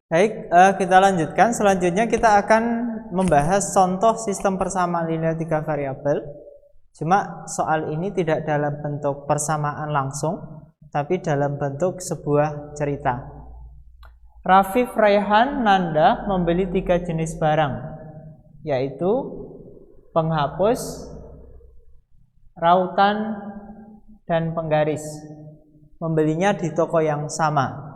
Baik, kita lanjutkan. Selanjutnya kita akan membahas contoh sistem persamaan linear 3 variabel. Cuma soal ini tidak dalam bentuk persamaan langsung, tapi dalam bentuk sebuah cerita. Rafif, Raihan, Nanda membeli 3 jenis barang, yaitu penghapus, rautan, dan penggaris. Membelinya di toko yang sama.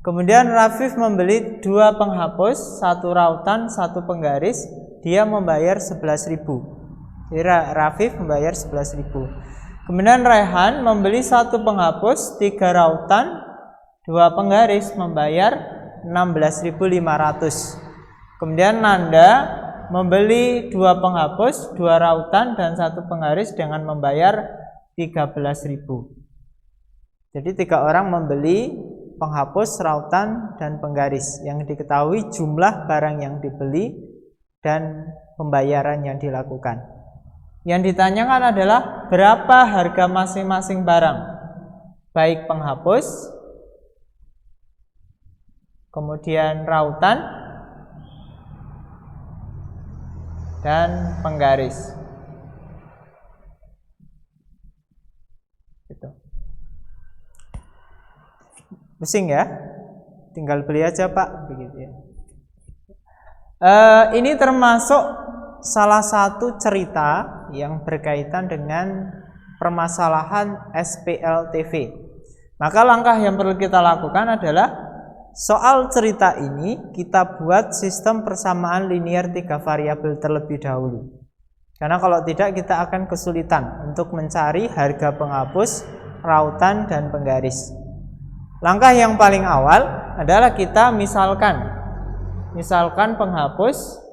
Kemudian Rafif membeli 2 penghapus, 1 rautan, 1 penggaris. Dia membayar 11.000. Jadi Rafif membayar 11.000. Kemudian Raihan membeli 1 penghapus, 3 rautan, 2 penggaris, membayar 16.500. Kemudian Nanda membeli 2 penghapus, 2 rautan, dan 1 penggaris dengan membayar 13.000. Jadi 3 orang membeli penghapus, rautan, dan penggaris. Yang diketahui jumlah barang yang dibeli dan pembayaran yang dilakukan. Yang ditanyakan adalah berapa harga masing-masing barang, baik penghapus, kemudian rautan, dan penggaris. Gitu. Pusing ya, tinggal beli aja Pak, begitu ya. Ini termasuk salah satu cerita yang berkaitan dengan permasalahan SPLTV. Maka langkah yang perlu kita lakukan adalah soal cerita ini kita buat sistem persamaan linear 3 variabel terlebih dahulu. Karena kalau tidak kita akan kesulitan untuk mencari harga penghapus, rautan, dan penggaris. Langkah yang paling awal adalah kita misalkan penghapus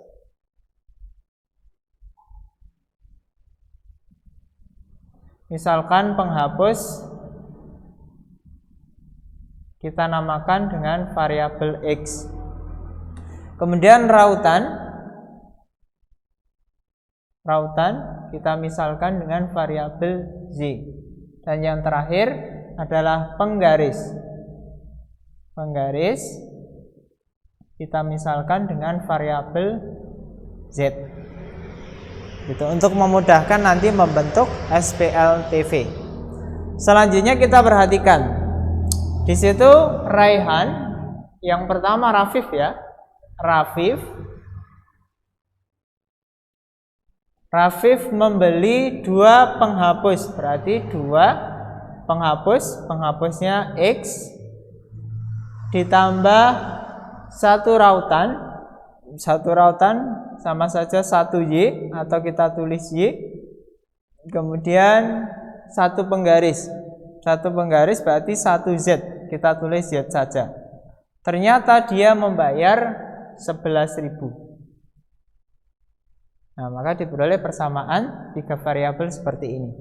kita namakan dengan variabel X. Kemudian rautan kita misalkan dengan variabel Z. Dan yang terakhir adalah penggaris kita misalkan dengan variabel Z. Gitu, untuk memudahkan nanti membentuk SPLTV. Selanjutnya kita perhatikan di situ Raihan, yang pertama Rafif ya, Rafif membeli 2 penghapus, berarti 2 penghapusnya X ditambah 1 rautan sama saja 1 Y atau kita tulis Y. Kemudian 1 penggaris berarti 1 Z, kita tulis Z saja. Ternyata dia membayar 11.000. Nah, maka diperoleh persamaan 3 variabel seperti ini.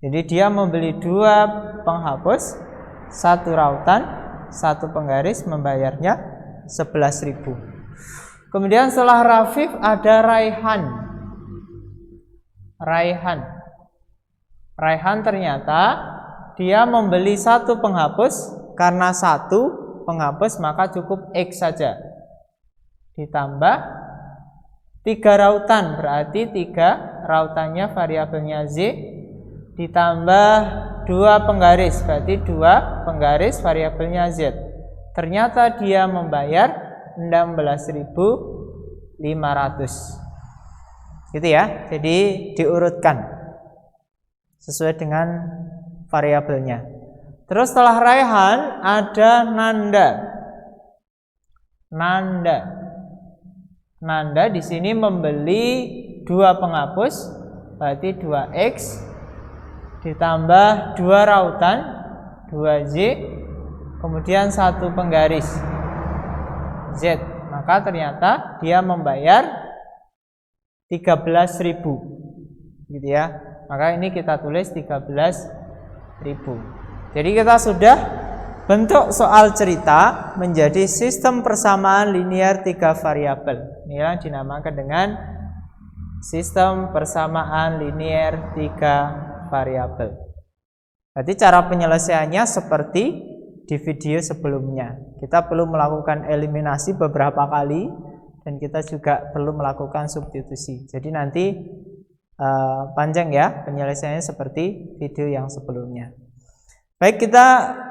Jadi dia membeli 2 penghapus, 1 rautan, 1 penggaris, membayarnya 11.000. Kemudian setelah Rafif ada Raihan ternyata dia membeli 1 penghapus. Karena 1 penghapus maka cukup X saja, ditambah 3 rautan, berarti 3 rautannya variabelnya Z, ditambah 2 penggaris, berarti 2 penggaris variabelnya Z. Ternyata dia membayar 16.500. Gitu ya. Jadi diurutkan sesuai dengan variabelnya. Terus setelah Raihan ada Nanda di sini membeli 2 penghapus, berarti 2X ditambah 2 rautan, 2Z, kemudian 1 penggaris Z. Maka ternyata dia membayar 13.000. Gitu ya. Maka ini kita tulis 13.000. Jadi kita sudah bentuk soal cerita menjadi sistem persamaan linear 3 variabel. Inilah dinamakan dengan sistem persamaan linear 3 variabel. Berarti cara penyelesaiannya seperti di video sebelumnya. Kita perlu melakukan eliminasi beberapa kali dan kita juga perlu melakukan substitusi. Jadi nanti panjang ya penyelesaiannya seperti video yang sebelumnya. Baik, kita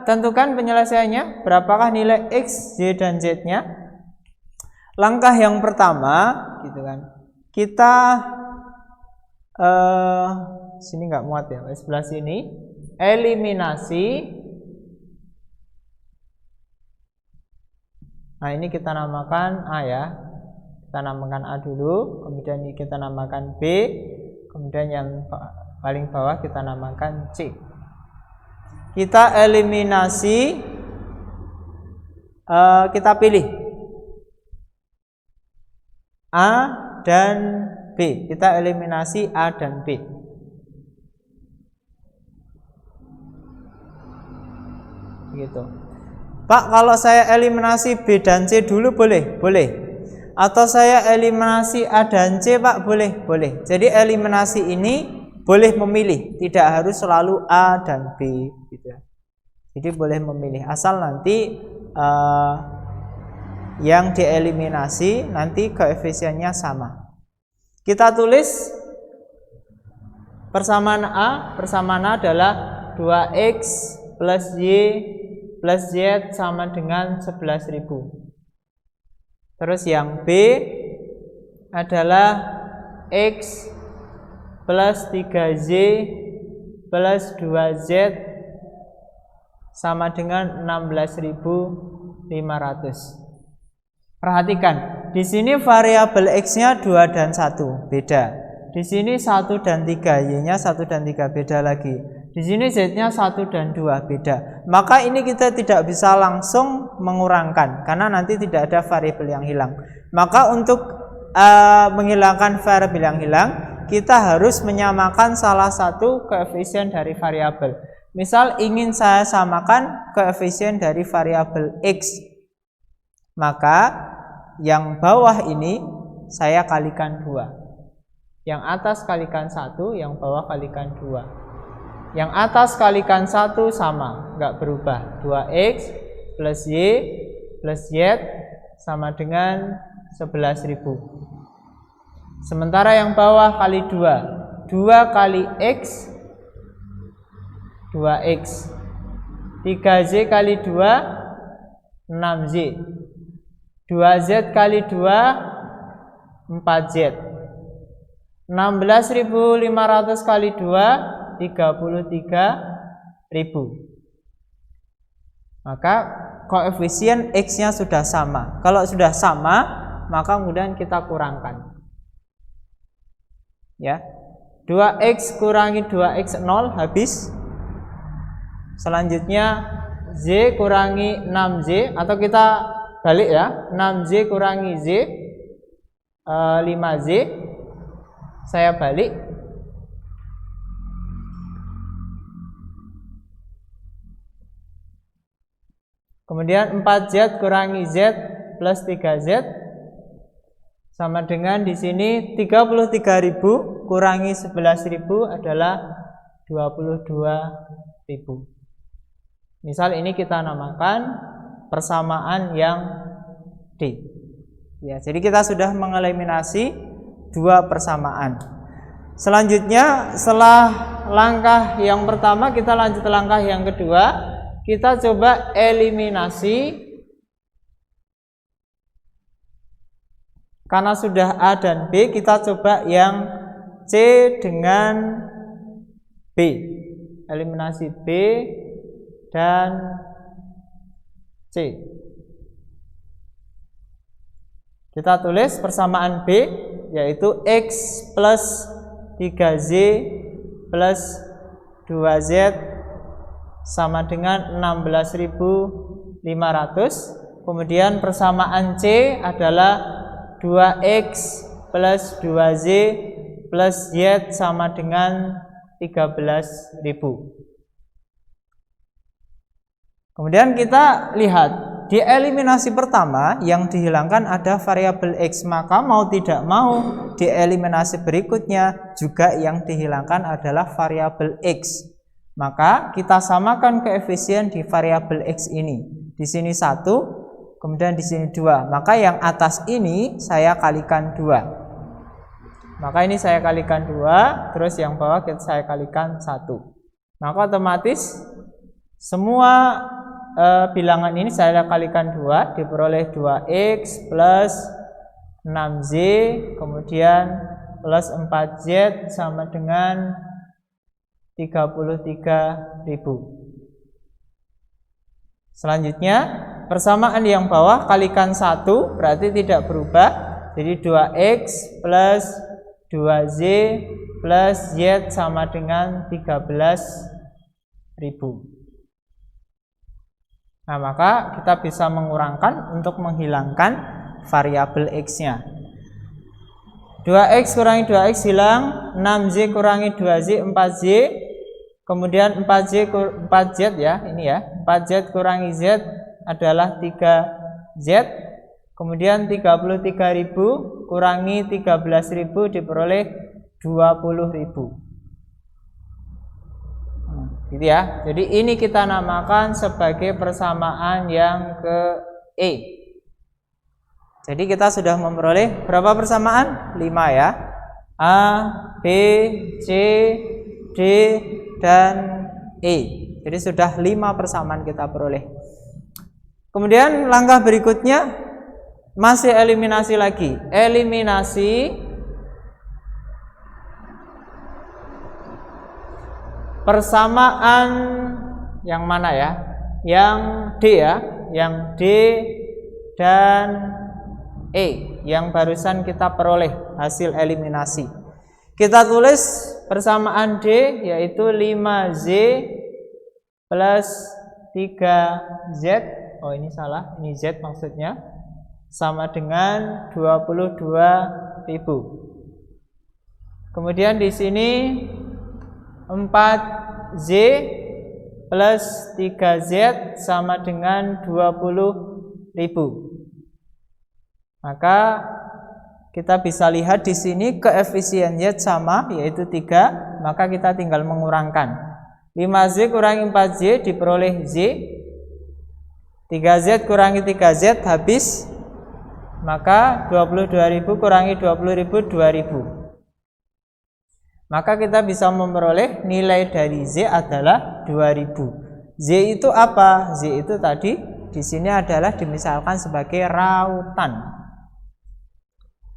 tentukan penyelesaiannya. Berapakah nilai X, Y, dan Z-nya? Langkah yang pertama, gitu kan. Kita sini nggak muat ya, sebelah sini. Eliminasi. Nah, ini kita namakan A ya. Kita namakan A dulu, kemudian kita namakan B, kemudian yang paling bawah kita namakan C. Kita eliminasi, kita pilih A dan B. Kita eliminasi A dan B. Gitu. Pak, kalau saya eliminasi B dan C dulu boleh? Boleh. Atau saya eliminasi A dan C, Pak? Boleh? Boleh. Jadi eliminasi ini boleh memilih, tidak harus selalu A dan B gitu. Jadi boleh memilih, asal nanti yang dieliminasi nanti koefisiennya sama. Kita tulis persamaan A adalah 2X plus Y plus Z sama dengan 11.000. Terus yang B adalah X plus 3Z plus 2Z sama dengan 16.500. Perhatikan, di sini variabel X-nya 2 dan 1, beda. Di sini 1 dan 3, Y-nya 1 dan 3, beda lagi. Di sini Z-nya 1 dan 2, beda. Maka ini kita tidak bisa langsung mengurangkan, karena nanti tidak ada variabel yang hilang. Maka untuk menghilangkan variabel yang hilang, kita harus menyamakan salah satu koefisien dari variabel. Misal ingin saya samakan koefisien dari variabel X, maka yang bawah ini saya kalikan 2. Yang atas kalikan 1, yang bawah kalikan 2. Yang atas kalikan 1 sama, enggak berubah. 2X plus Y plus Z sama dengan 11.000. Sementara yang bawah kali 2. 2 kali X 2X. 3Z kali 2 6Z. 2Z kali 2 4Z. 16.500 kali 2 33.000. Maka koefisien X-nya sudah sama. Kalau sudah sama, maka kemudian kita kurangkan. Ya. 2X kurangi 2X 0 habis. Selanjutnya Z kurangi 6Z, atau kita balik ya, 6Z kurangi Z 5Z. Saya balik. Kemudian 4Z kurangi Z plus 3Z sama dengan di sini 33.000 kurangi 11.000 adalah 22.000. Misal ini kita namakan persamaan yang D. Ya, jadi kita sudah mengeliminasi 2 persamaan. Selanjutnya, setelah langkah yang pertama, kita lanjut langkah yang kedua. Kita coba eliminasi. Karena sudah A dan B, kita coba yang C dengan B. Eliminasi B dan C. Kita tulis persamaan B, yaitu X plus 3Z plus 2Z sama dengan 16.500. Kemudian persamaan C adalah 2X plus 2Z plus Z sama dengan 13.000. Kemudian kita lihat di eliminasi pertama yang dihilangkan ada variabel X, maka mau tidak mau di eliminasi berikutnya juga yang dihilangkan adalah variabel X. Maka kita samakan koefisien di variabel X ini. Di sini 1, kemudian di sini 2. Maka yang atas ini saya kalikan 2. Maka ini saya kalikan 2, terus yang bawah saya kalikan 1. Maka otomatis semua bilangan ini saya kalikan 2, diperoleh 2X plus 6Z, kemudian plus 4Z sama dengan 33.000. Selanjutnya persamaan yang bawah kalikan 1 berarti tidak berubah. Jadi 2X plus 2Z plus Z sama dengan 13.000. Nah, maka kita bisa mengurangkan untuk menghilangkan variabel X-nya. 2X kurangi 2X hilang, 6Z kurangi 2Z 4Z, kemudian 4Z ya, ini ya, 4Z kurangi Z adalah 3Z, kemudian 33.000 kurangi 13.000 diperoleh 20.000. Gitu ya. Jadi ini kita namakan sebagai persamaan yang ke E. Jadi kita sudah memperoleh berapa persamaan? 5 ya. A, B, C, D, dan E. Jadi sudah 5 persamaan kita peroleh. Kemudian langkah berikutnya masih eliminasi lagi. Eliminasi persamaan yang mana ya? Yang D ya, yang D dan E yang barusan kita peroleh hasil eliminasi. Kita tulis persamaan D yaitu 5Z plus 3Z. Oh, ini salah, ini Z maksudnya. Sama dengan 22.000. Kemudian di sini 4Z plus 3Z sama dengan 20.000. Maka kita bisa lihat di sini koefisien Z sama yaitu 3, maka kita tinggal mengurangkan. 5Z kurangi 4Z diperoleh Z. 3Z kurangi 3Z habis. Maka 22.000 kurangi 20.000 2.000. Maka kita bisa memperoleh nilai dari Z adalah 2000. Z itu apa? Z itu tadi di sini adalah dimisalkan sebagai rautan.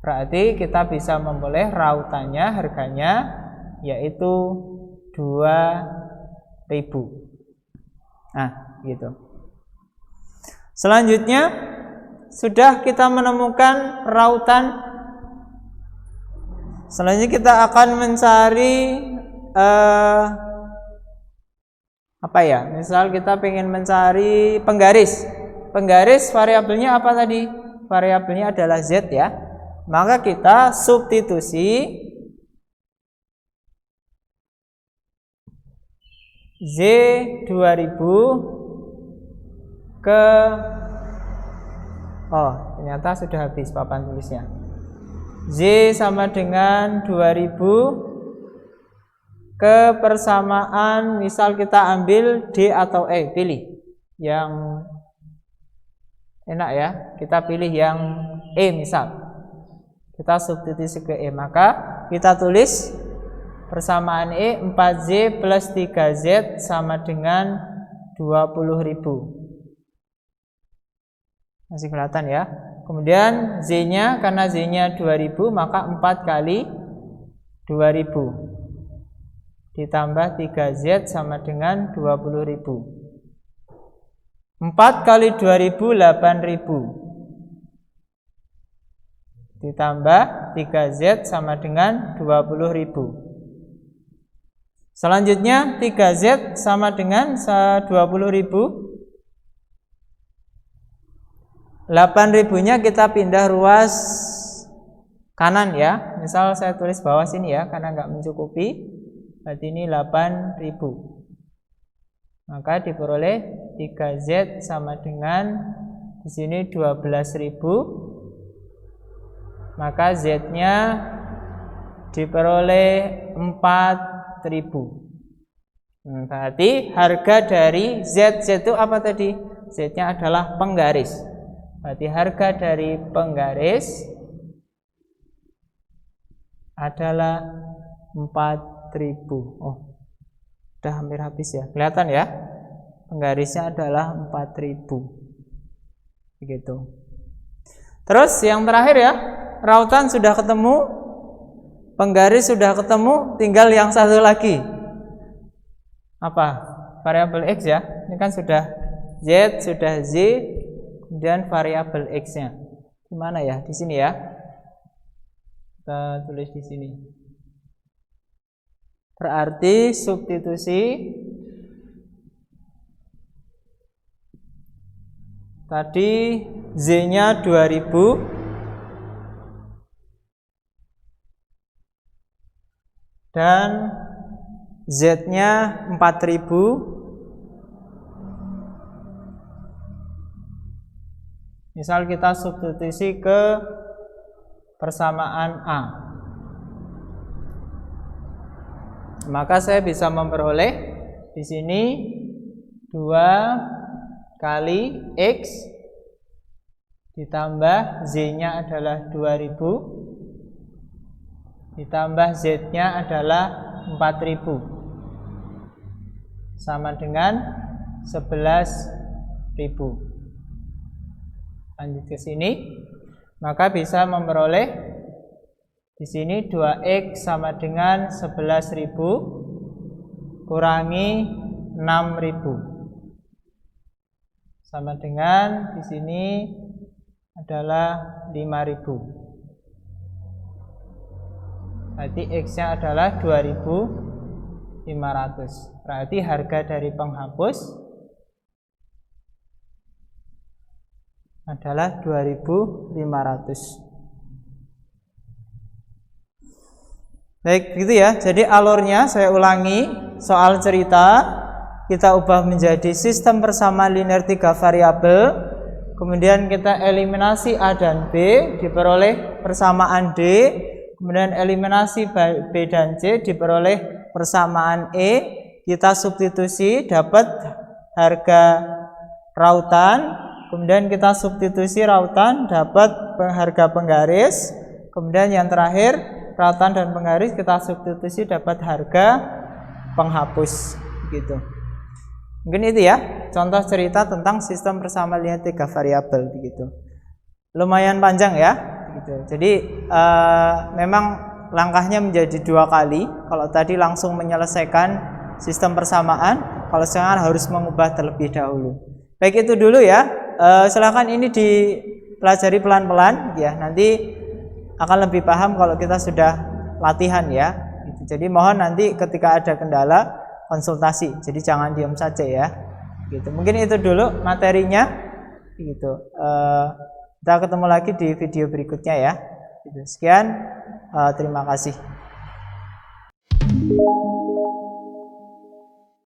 Berarti kita bisa memperoleh rautannya harganya yaitu 2000. Nah, gitu. Selanjutnya sudah kita menemukan rautan. Selanjutnya kita akan mencari apa ya? Misal kita ingin mencari penggaris. Penggaris variabelnya apa tadi? Variabelnya adalah Z ya. Maka kita substitusi Z 2000 ke ternyata sudah habis papan tulisnya. Z sama dengan 2000 ke persamaan, misal kita ambil D atau E, pilih yang enak ya, kita pilih yang E misal, kita substitusi ke E, maka kita tulis persamaan E 4Z plus 3Z sama dengan 20.000. Masih kelihatan ya. Kemudian Z-nya, karena Z-nya 2000, maka 4 kali 2000 ditambah 3Z sama dengan 20.000. 4 kali 2000 8.000 ditambah 3Z sama dengan 20.000. Selanjutnya 3Z sama dengan 20.000. 8.000-nya kita pindah ruas kanan ya. Misal saya tulis bawah sini ya, karena nggak mencukupi. Berarti ini 8.000. Maka diperoleh 3Z sama dengan di sini 12.000. Maka Z-nya diperoleh 4.000. Berarti harga dari Z itu apa tadi? Z-nya adalah penggaris. Berarti harga dari penggaris adalah 4.000. Oh, udah hampir habis ya. Kelihatan ya? Penggarisnya adalah 4.000. Begitu. Terus yang terakhir ya, rautan sudah ketemu, penggaris sudah ketemu, tinggal yang satu lagi. Apa? Variabel X ya. Ini kan sudah Z, sudah Z, kemudian variabel X-nya. Di mana ya? Di sini ya. Kita tulis di sini. Berarti substitusi tadi Z-nya 2000 dan Z-nya 4.000 misal kita substitusi ke persamaan A, maka saya bisa memperoleh di sini 2 kali X ditambah Z-nya adalah 2000 ditambah Z-nya adalah 4.000 sama dengan 11.000. Lanjut ke sini, maka bisa memperoleh di sini 2X sama dengan 11.000 kurangi 6.000 sama dengan di sini adalah 5.000. Berarti X-nya adalah 2.500. Berarti harga dari penghapus adalah 2.500. Baik, gitu ya. Jadi alurnya saya ulangi, soal cerita kita ubah menjadi sistem persamaan linear 3 variabel. Kemudian kita eliminasi A dan B, diperoleh persamaan D. Kemudian eliminasi B dan C, diperoleh persamaan E. Kita substitusi, dapat harga rautan. Kemudian kita substitusi rautan, dapat harga penggaris. Kemudian yang terakhir, rautan dan penggaris kita substitusi, dapat harga penghapus. Gitu. Mungkin itu ya, contoh cerita tentang sistem persamaan linear 3 variabel. Begitu. Lumayan panjang ya. Gitu. Jadi memang langkahnya menjadi 2 kali. Kalau tadi langsung menyelesaikan sistem persamaan, kalau sekarang harus mengubah terlebih dahulu. Baik, itu dulu ya. Silakan ini dipelajari pelan-pelan ya. Nanti akan lebih paham kalau kita sudah latihan ya. Gitu. Jadi mohon nanti ketika ada kendala konsultasi. Jadi jangan diam saja ya. Gitu. Mungkin itu dulu materinya. Gitu. Kita ketemu lagi di video berikutnya ya. Sekian, terima kasih.